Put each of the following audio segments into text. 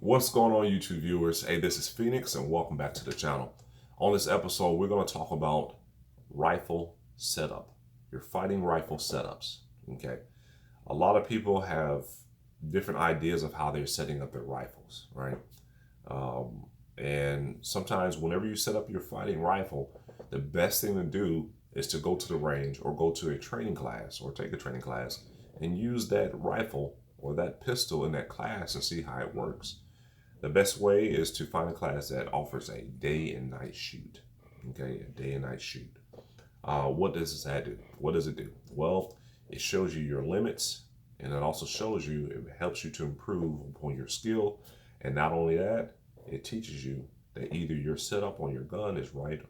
What's going on, YouTube viewers? Hey, this is Phoenix and welcome back to the channel. On this episode, we're going to talk about rifle setup, your fighting rifle setups. Okay. A lot of people have different ideas of how they're setting up their rifles, right? And sometimes whenever you set up your fighting rifle, the best thing to do is to go to the range or go to a training class or take a training class and use that rifle or that pistol in that class and see how it works. The best way is to find a class that offers a day and night shoot. Okay, a day and night shoot. What does that do? What does it do? Well, it shows you your limits, and it also shows you, it helps you to improve upon your skill. And not only that, it teaches you that either your setup on your gun is right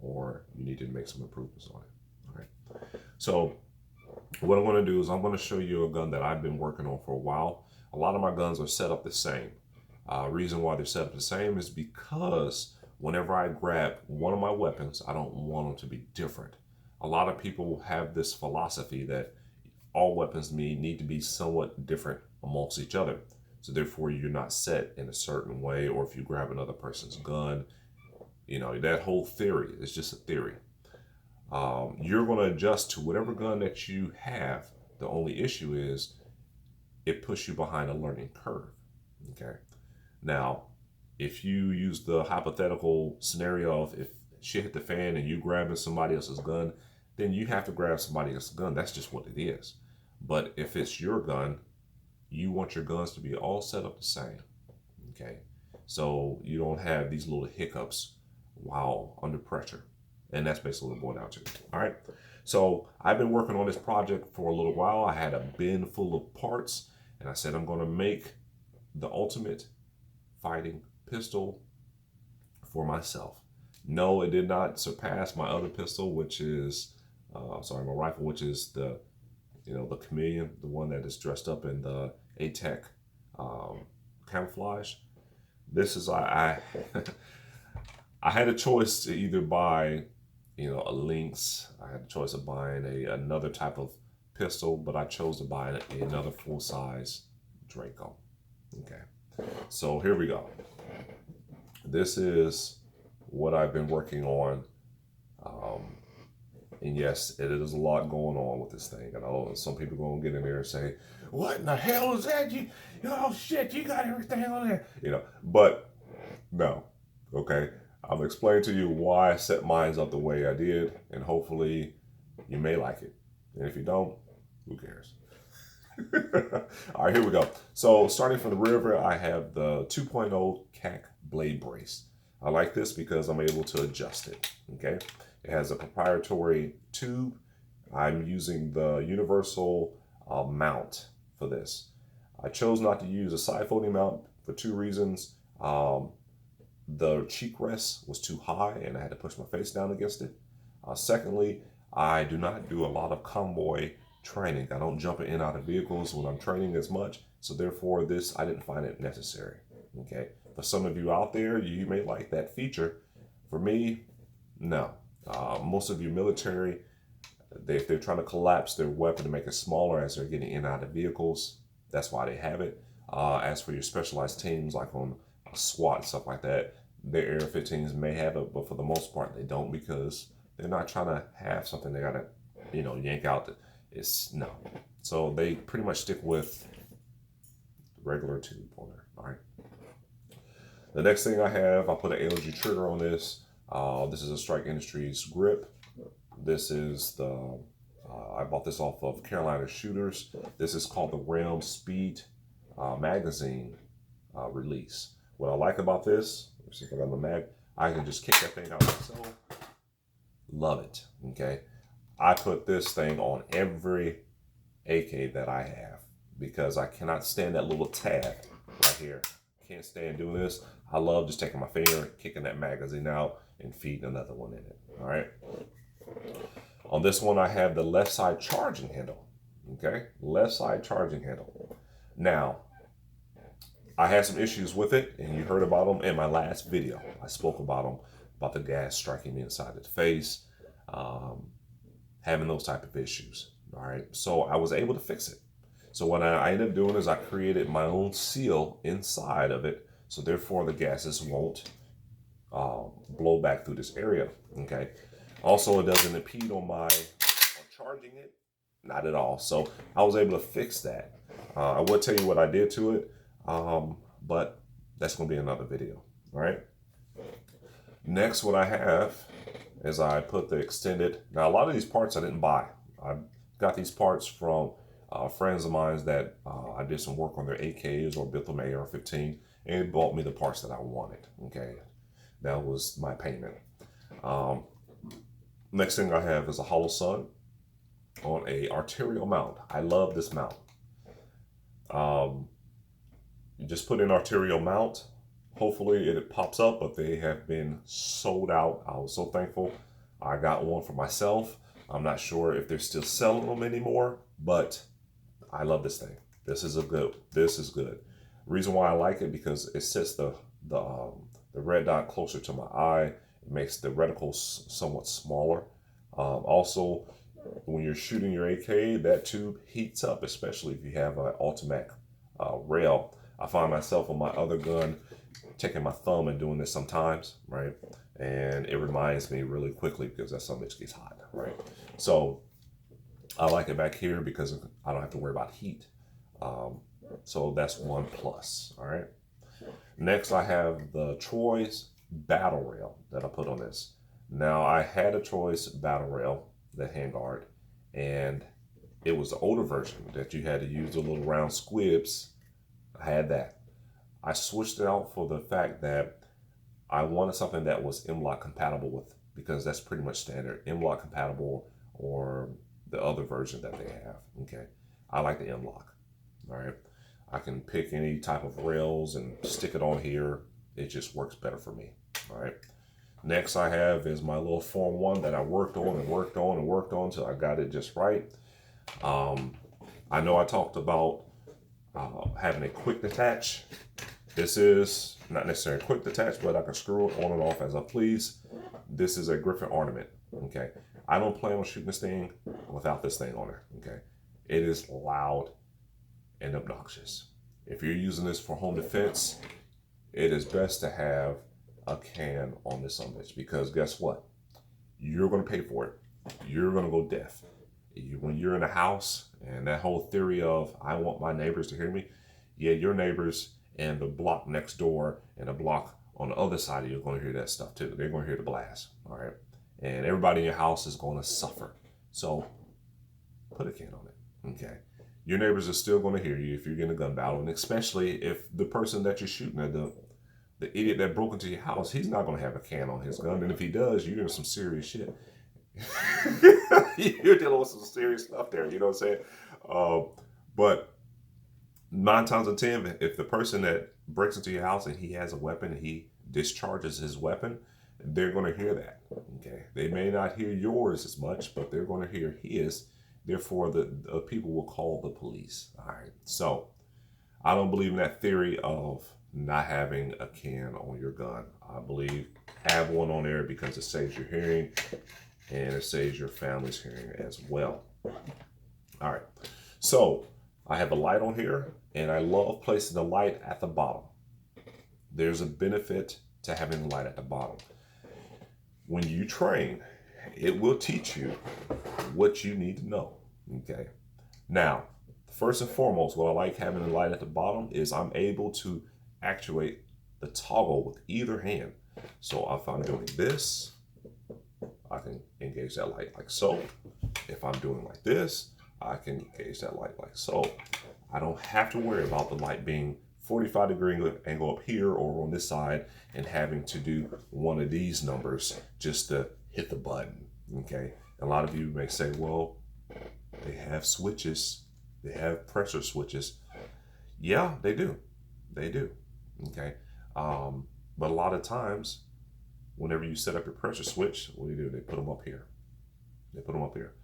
or you need to make some improvements on it. All right. So what I'm going to do is I'm going to show you a gun that I've been working on for a while. A lot of my guns are set up the same. Reason why they're set up the same is because whenever I grab one of my weapons, I don't want them to be different. A lot of people have this philosophy that all weapons need to be somewhat different amongst each other. So therefore you're not set in a certain way, or if you grab another person's gun, you know, that whole theory is just a theory. You're going to adjust to whatever gun that you have. The only issue is it puts you behind a learning curve. Okay. Now, if you use the hypothetical scenario of if shit hit the fan and you grabbing somebody else's gun, then you have to grab somebody else's gun. That's just what it is. But if it's your gun, you want your guns to be all set up the same. Okay. So you don't have these little hiccups while under pressure. And that's basically what it boils down to. All right. So I've been working on this project for a little while. I had a bin full of parts and I said, I'm going to make the ultimate fighting pistol for myself. No, it did not surpass my other pistol, which is, my rifle, which is the chameleon, the one that is dressed up in the ATEC camouflage. This is, I had a choice to either buy, a Lynx. I had a choice of buying another type of pistol, but I chose to buy another full-size Draco. Okay. So here we go. This is what I've been working on. And yes, it is a lot going on with this thing. I know some people are going to get in there and say, what in the hell is that? Oh shit, you got everything on there. But no, okay. I'm explaining to you why I set mine up the way I did. And hopefully you may like it. And if you don't, who cares? All right, here we go. So starting from the rear, I have the 2.0 CAC blade brace. I like this because I'm able to adjust it. Okay, it has a proprietary tube. I'm using the universal mount for this. I chose not to use a side folding mount for two reasons. The cheek rest was too high and I had to push my face down against it. Secondly, I do not do a lot of convoy training. I don't jump in and out of vehicles when I'm training as much. So therefore I didn't find it necessary. Okay. For some of you out there, you may like that feature. For me, no. Most of you military, if they're trying to collapse their weapon to make it smaller as they're getting in and out of vehicles, that's why they have it. As for your specialized teams, like on SWAT and stuff like that, their AR-15s may have it, but for the most part, they don't, because they're not trying to have something they gotta, yank out. It's no. So they pretty much stick with the regular tube on there. All right. The next thing I have, I put an ALG trigger on this. This is a Strike Industries grip. This is I bought this off of Carolina Shooters. This is called the Realm Speed magazine release. What I like about this, let's see if I got the mag, I can just kick that thing out myself. Love it. Okay. I put this thing on every AK that I have because I cannot stand that little tab right here. Can't stand doing this. I love just taking my finger, kicking that magazine out, and feeding another one in it. All right. On this one, I have the left side charging handle. Okay. Left side charging handle. Now, I had some issues with it, and you heard about them in my last video. I spoke about them, about the gas striking me inside of the face. Having those type of issues. All right. So I was able to fix it. So what I ended up doing is I created my own seal inside of it So therefore the gases won't blow back through this area. Okay. Also, it doesn't impede on my charging it, not at all. So I was able to fix that. I will tell you what I did to it, but that's going to be another video. All right. Next, what I have is I put the extended. Now, a lot of these parts I didn't buy. I got these parts from friends of mine that I did some work on their AKs or built them AR-15, and it bought me the parts that I wanted. Okay, that was my payment. Next thing I have is a hollow sun on a arterial mount. I love this mount. You just put in arterial mount. Hopefully it pops up, but they have been sold out. I was so thankful. I got one for myself. I'm not sure if they're still selling them anymore, but I love this thing. This is good. Reason why I like it, because it sets the red dot closer to my eye. It makes the reticles somewhat smaller. Also, when you're shooting your AK, that tube heats up, especially if you have an automatic rail. I find myself on my other gun taking my thumb and doing this sometimes, right? And it reminds me really quickly because that son bitch gets hot, right? So I like it back here because I don't have to worry about heat. So that's one plus, all right? Next, I have the Troy's battle rail that I put on this. Now, I had a Troy's battle rail, the handguard, and it was the older version that you had to use the little round squibs. I had that. I switched it out for the fact that I wanted something that was M-LOK compatible with, because that's pretty much standard. M-LOK compatible or the other version that they have, okay? I like the M-LOK, all right? I can pick any type of rails and stick it on here. It just works better for me, all right? Next I have is my little Form 1 that I worked on until I got it just right. I know I talked about having a quick detach. This is not necessarily a quick detach, but I can screw it on and off as I please. This is a Griffin ornament, okay? I don't plan on shooting this thing without this thing on there, okay? It is loud and obnoxious. If you're using this for home defense, it is best to have a can on this son bitch, because guess what? You're gonna pay for it. You're gonna go deaf. When you're in a house, and that whole theory of I want my neighbors to hear me, yeah, your neighbors and the block next door and the block on the other side of you are going to hear that stuff too. They're going to hear the blast, all right? And everybody in your house is going to suffer. So put a can on it, okay? Your neighbors are still going to hear you if you're getting a gun battle, and especially if the person that you're shooting at, the idiot that broke into your house, he's not going to have a can on his gun. And if he does, you're in some serious shit. You're dealing with some serious stuff there, you know what I'm saying? But 9 times out of 10, if the person that breaks into your house and he has a weapon and he discharges his weapon, they're going to hear that, okay? They may not hear yours as much, but they're going to hear his. Therefore, the people will call the police, all right? So I don't believe in that theory of not having a can on your gun. I believe have one on there because it saves your hearing and it saves your family's hearing as well. All right, so I have a light on here, and I love placing the light at the bottom. There's a benefit to having the light at the bottom. When you train, it will teach you what you need to know, okay? Now, first and foremost, what I like having the light at the bottom is I'm able to actuate the toggle with either hand. So if I'm doing this, I can engage that light like so. If I'm doing like this, I can engage that light like so. I don't have to worry about the light being 45-degree angle up here or on this side and having to do one of these numbers just to hit the button, okay? A lot of you may say, well, they have switches. They have pressure switches. Yeah, they do. They do, okay? But a lot of times, whenever you set up your pressure switch, what do? They put them up here. They put them up here.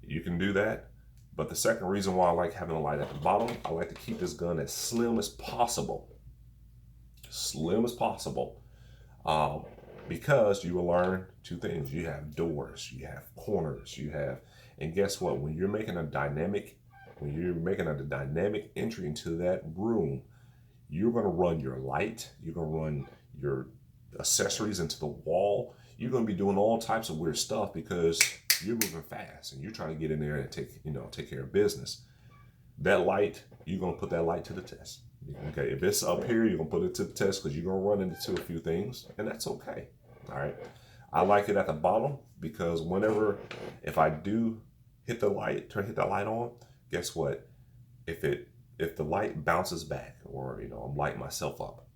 You can do that. But the second reason why I like having a light at the bottom, I like to keep this gun as slim as possible. Slim as possible. Because you will learn 2 things. You have doors, you have corners, and guess what? When you're making a dynamic entry into that room, you're going to run your light, you're going to run your accessories into the wall. You're going to be doing all types of weird stuff because you're moving fast and you're trying to get in there and take care of business. That light, you're going to put that light to the test. Okay, if it's up here, you're going to put it to the test because you're going to run into a few things, and that's okay. All right. I like it at the bottom because if I do hit that light on, guess what? If the light bounces back, or I'm lighting myself up,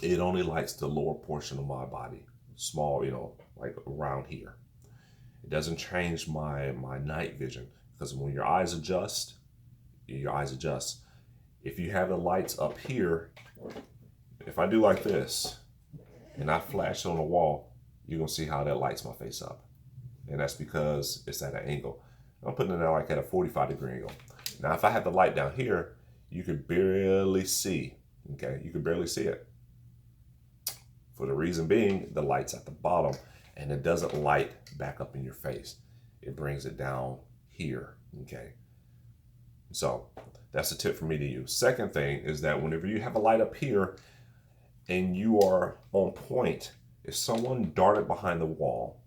it only lights the lower portion of my body, small, like around here. It doesn't change my night vision, because when your eyes adjust, if you have the lights up here, if I do like this and I flash on the wall, you're gonna see how that lights my face up. And that's because it's at an angle. I'm putting it like at a 45-degree angle. Now, if I have the light down here, you could barely see, okay? You could barely see it. For the reason being, the light's at the bottom and it doesn't light back up in your face. It brings it down here, okay? So that's a tip for me to use. Second thing is that whenever you have a light up here and you are on point, if someone darted behind the wall,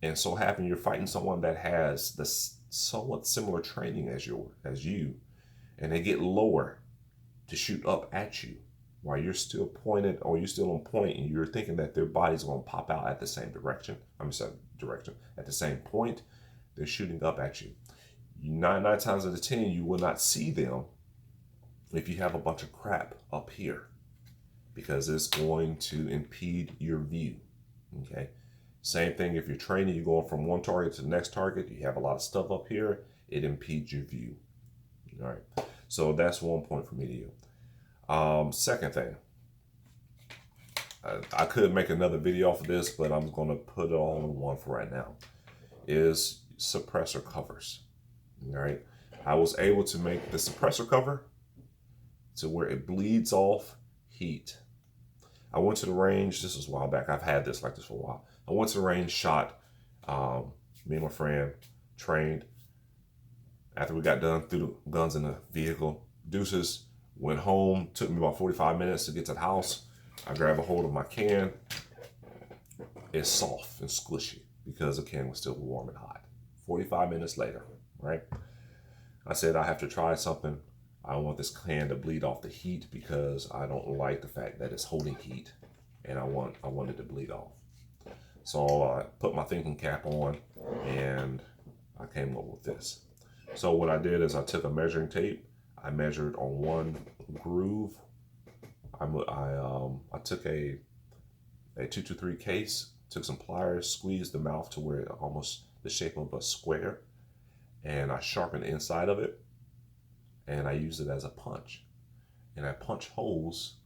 and so happen you're fighting someone that has this somewhat similar training as you, and they get lower to shoot up at you while you're still pointed, or you're still on point, and you're thinking that their body's going to pop out at the same direction. At the same point, they're shooting up at you. Nine times out of 10, you will not see them if you have a bunch of crap up here, because it's going to impede your view. Okay. Same thing if you're training, you're going from one target to the next target, you have a lot of stuff up here, it impedes your view. All right. So that's one point for me to you. Second thing, I could make another video off of this, but I'm going to put it all in one for right now, is suppressor covers. All right. I was able to make the suppressor cover to where it bleeds off heat. I went to the range, this was a while back, I've had this like this for a while. I went to the range, shot, me and my friend trained. After we got done, threw the guns in the vehicle, deuces, went home, took me about 45 minutes to get to the house. I grabbed a hold of my can. It's soft and squishy because the can was still warm and hot. 45 minutes later, right? I said, I have to try something. I want this can to bleed off the heat because I don't like the fact that it's holding heat, and I want it to bleed off. So I put my thinking cap on and I came up with this. So what I did is I took a measuring tape. I measured on one groove. I took a 223 case, took some pliers, squeezed the mouth to where it almost the shape of a square, and I sharpened the inside of it, and I used it as a punch, and I punch holes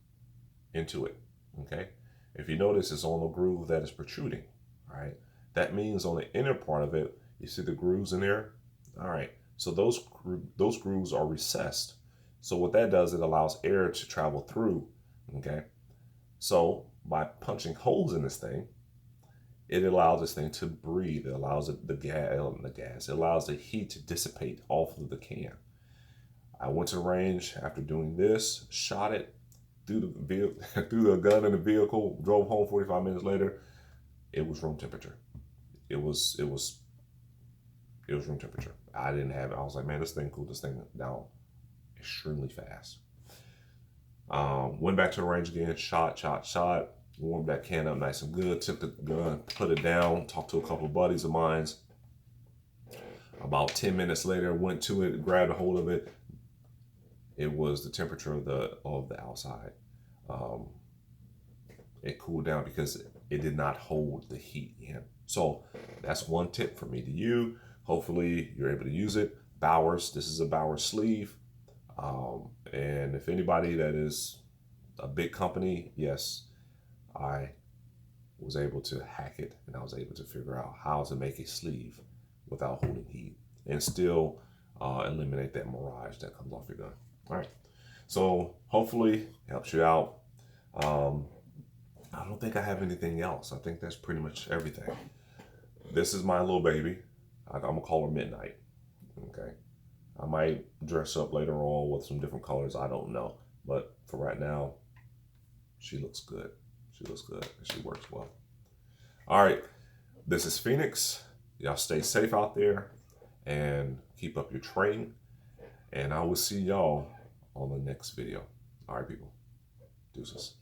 into it. Okay, if you notice, it's on the groove that is protruding. All right, that means on the inner part of it, you see the grooves in there. All right, so those grooves are recessed. So what that does, it allows air to travel through. Okay, so by punching holes in this thing, it allows this thing to breathe. It allows it allows the heat to dissipate off of the can. I went to the range after doing this, shot it, threw the gun in the vehicle, drove home 45 minutes later. It was room temperature. It was room temperature. I didn't have it. I was like, man, this thing cooled this thing down extremely fast. Went back to the range again, shot, warmed that can up nice and good, took the gun, put it down, talked to a couple of buddies of mine. About 10 minutes later, went to it, grabbed a hold of it. It was the temperature of the outside. It cooled down because it did not hold the heat in. So that's one tip for me to you. Hopefully you're able to use it. Bowers, this is a Bowers sleeve. And if anybody that is a big company, yes, I was able to hack it, and I was able to figure out how to make a sleeve without holding heat and still eliminate that mirage that comes off your gun. All right, so hopefully it helps you out. I don't think I have anything else. I think that's pretty much everything. This is my little baby. I'm gonna call her Midnight. Okay, I might dress up later on with some different colors. I don't know. But for right now, she looks good. She looks good and she works well. All right, this is Phoenix. Y'all stay safe out there and keep up your training. And I will see y'all on the next video. All right, people. Deuces.